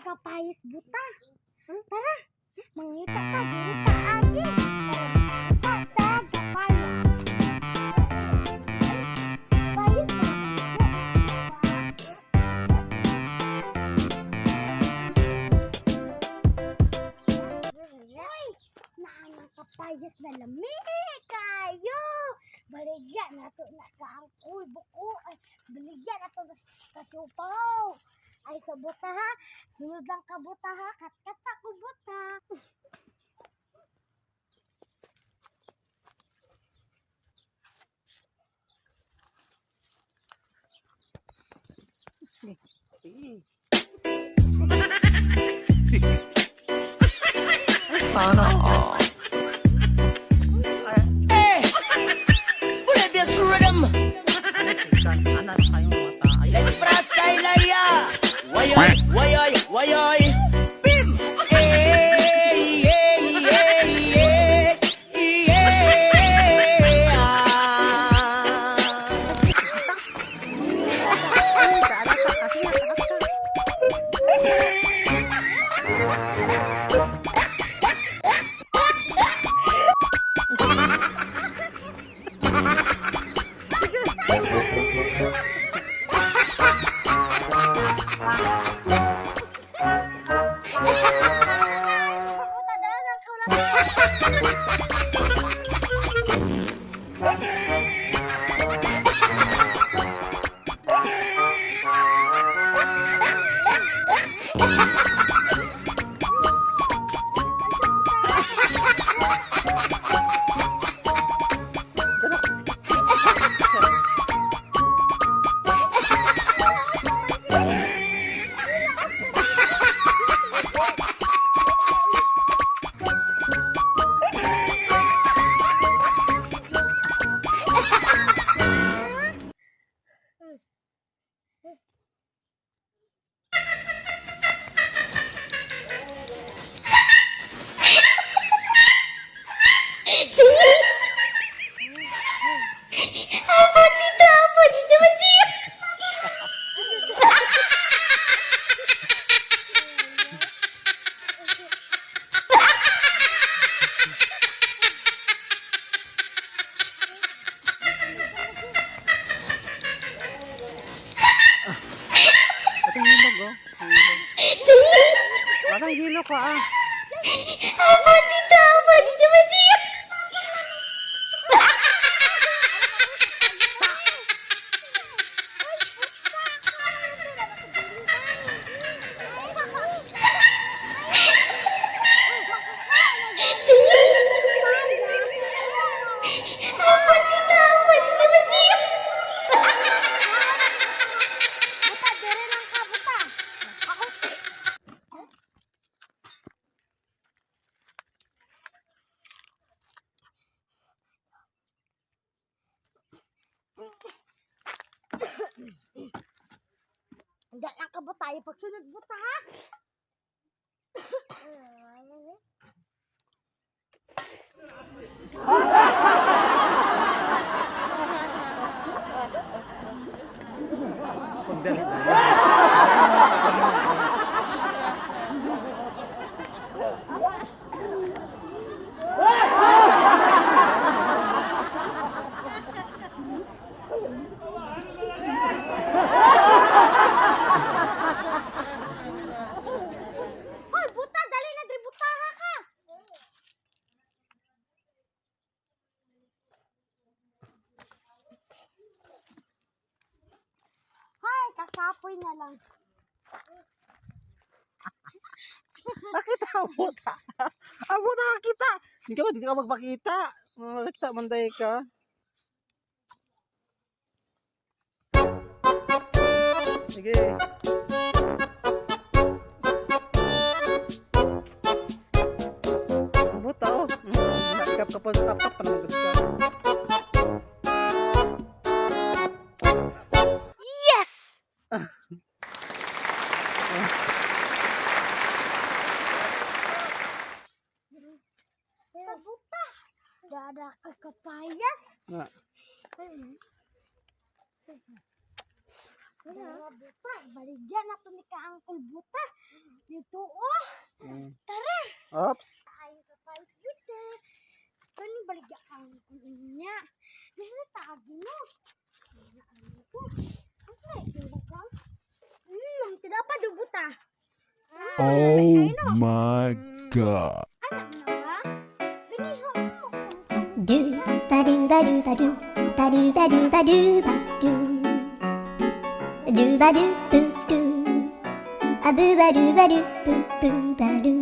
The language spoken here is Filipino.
kapayas buta. Tara, mangita ka diri paagi. Tara, kapayas. Kapayas ka. Ay, naanang kapayas na lami kayo. Baligyan nato na kaangkoy buko. Ay, baligyan nato na kasupaw. Ay, sa buta ha. Sunod lang ka buta ha. Kat-kat sa ko buta. Sana all. Eh! Bullet this rhythm! Anak kayong mata. Ay, Let's press Kailaya! Wayoy! Wayoy! Wayoy! Bim! Eh! taas ka kasi taas ka. Buta dahil ang kaulang. Ito yung hilog, oh. Parang hilo ko, ah. Buta, dere lang ka, buta. Ako. Hindi lang ka buta. Yung pagsunod buta, ha? Pagdali na. Hoy, buta, dali na diri butaha ka. Hoy, kasapoy na lang. Nakita ang buta. Ang buta nakakita. Hindi ka magpakita. Nakita, manday ka. Sige. Ang buta, oh. Nakikap kapag tapak pa naman ka. Yes! Buta. Dada ka kapayas. Na. Mga buta, baligyan na to ni ka-angkol buta. Dito, oh. Mm. Tara. Oops. Ayo ka pa buta. Kani baligyan ang niya. Dili tagi no. Ano to? Okay, tingnan ko. Tidak pa do buta. Oh my god. Anak na ba? Ganiho mo. Do ba do ba do ba do ba do ba do ba do ba do do ba do boo do a boo ba do boo boo ba do